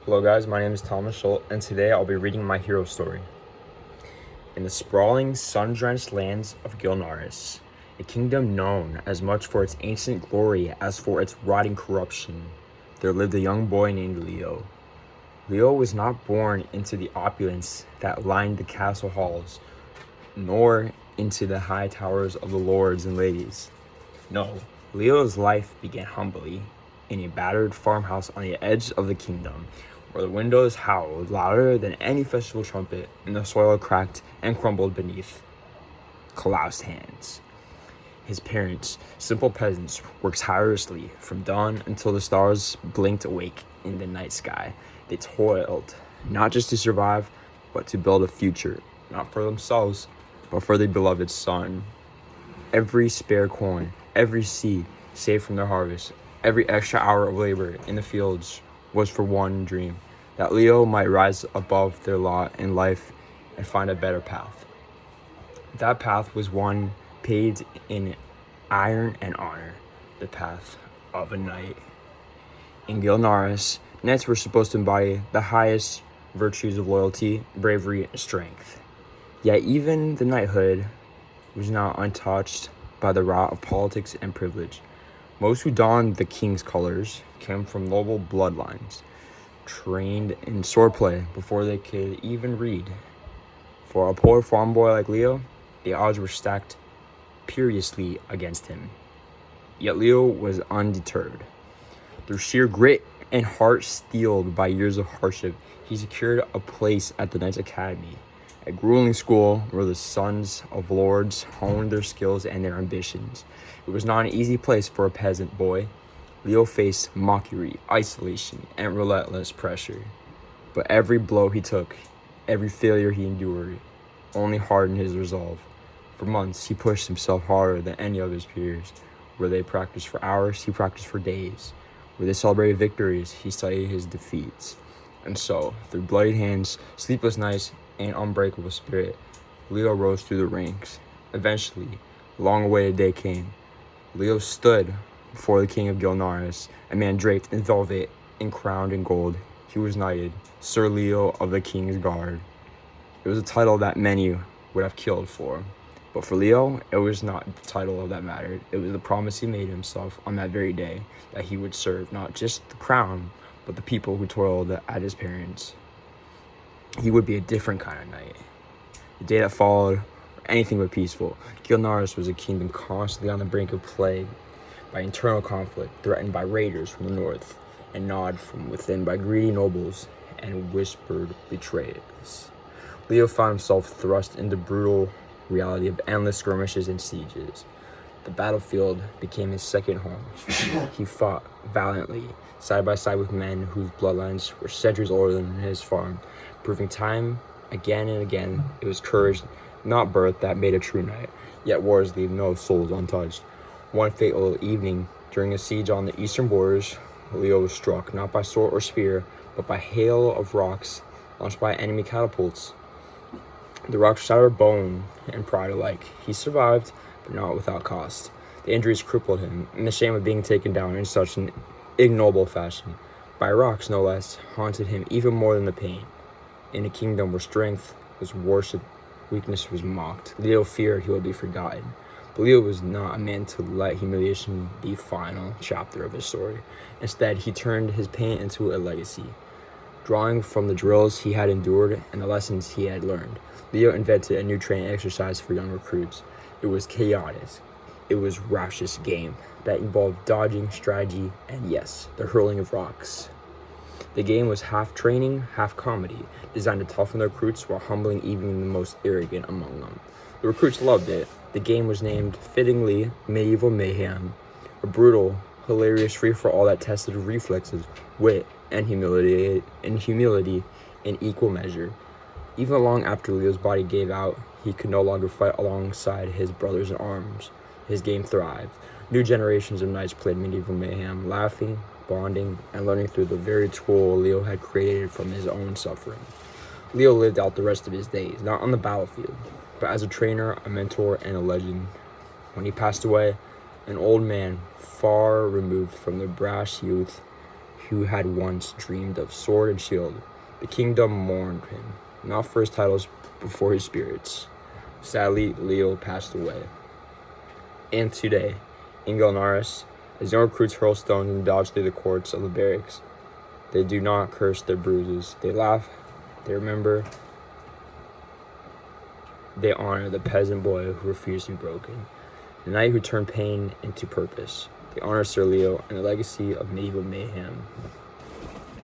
Hello guys, my name is Thomas Schultz, and today I'll be reading my hero story. In the sprawling, sun-drenched lands of Gilnaris, a kingdom known as much for its ancient glory as for its rotting corruption, there lived a young boy named Leo. Leo was not born into the opulence that lined the castle halls, nor into the high towers of the lords and ladies. No, Leo's life began humbly in a battered farmhouse on the edge of the kingdom, where the windows howled louder than any festival trumpet and the soil cracked and crumbled beneath calloused hands. His parents, simple peasants, worked tirelessly from dawn until the stars blinked awake in the night sky. They toiled, not just to survive, but to build a future, not for themselves, but for their beloved son. Every spare coin, every seed saved from their harvest, every extra hour of labor in the fields was for one dream, that Leo might rise above their lot in life and find a better path. That path was one paved in iron and honor, the path of a knight. In Gilnaris, knights were supposed to embody the highest virtues of loyalty, bravery, and strength. Yet even the knighthood was not untouched by the rot of politics and privilege. Most who donned the king's colors came from noble bloodlines, trained in swordplay before they could even read. For a poor farm boy like Leo, the odds were stacked furiously against him. Yet Leo was undeterred. Through sheer grit and heart steeled by years of hardship, he secured a place at the Knights Academy, a grueling school where the sons of lords honed their skills and their ambitions. It was not an easy place for a peasant boy. Leo faced mockery, isolation, and relentless pressure. But every blow he took, every failure he endured, only hardened his resolve. For months, he pushed himself harder than any of his peers. Where they practiced for hours, he practiced for days. Where they celebrated victories, he studied his defeats. And so, through bloodied hands, sleepless nights, and unbreakable spirit, Leo rose through the ranks. Eventually, the long-awaited day came. Leo stood before the king of Gilnaris, a man draped in velvet and crowned in gold. He was knighted Sir Leo of the King's Guard. It was a title that many would have killed for. But for Leo, it was not the title that mattered. It was the promise he made himself on that very day that he would serve not just the crown, but the people who toiled at his parents. He would be a different kind of knight. The day that followed, anything but peaceful. Gilnaris was a kingdom constantly on the brink of plague by internal conflict, threatened by raiders from the north, and gnawed from within by greedy nobles and whispered betrayals. Leo found himself thrust into brutal reality of endless skirmishes and sieges. The battlefield became his second home. He fought valiantly, side by side with men whose bloodlines were centuries older than his farm, proving time again and again it was courage, not birth, that made a true knight. Yet wars leave no souls untouched. One fateful evening, during a siege on the eastern borders, Leo was struck not by sword or spear, but by hail of rocks launched by enemy catapults. The rocks shattered bone and pride alike. He survived, but not without cost. The injuries crippled him, and the shame of being taken down in such an ignoble fashion, by rocks no less, haunted him even more than the pain. In a kingdom where strength was worshipped, weakness was mocked, Leo feared he would be forgotten. But Leo was not a man to let humiliation be the final chapter of his story. Instead, he turned his pain into a legacy. Drawing from the drills he had endured and the lessons he had learned, Leo invented a new training exercise for young recruits. It was chaotic. It was raucous game that involved dodging, strategy, and yes, the hurling of rocks. The game was half training, half comedy, designed to toughen the recruits while humbling even the most arrogant among them. The recruits loved it. The game was named, fittingly, Medieval Mayhem, a brutal, hilarious free-for-all that tested reflexes, wit, and humility in equal measure. Even long after Leo's body gave out, he could no longer fight alongside his brothers in arms. His game thrived. New generations of knights played Medieval Mayhem, laughing, bonding, and learning through the very tool Leo had created from his own suffering. Leo lived out the rest of his days, not on the battlefield, but as a trainer, a mentor, and a legend. When he passed away, an old man far removed from the brash youth who had once dreamed of sword and shield. The kingdom mourned him, not for his titles, but for his spirits. Sadly, Leo passed away. And today, in Gilnaris, as young recruits hurl stones and dodge through the courts of the barracks, they do not curse their bruises. They laugh, they remember, they honor the peasant boy who refused to be broken, the knight who turned pain into purpose. They honor Sir Leo and the legacy of medieval mayhem.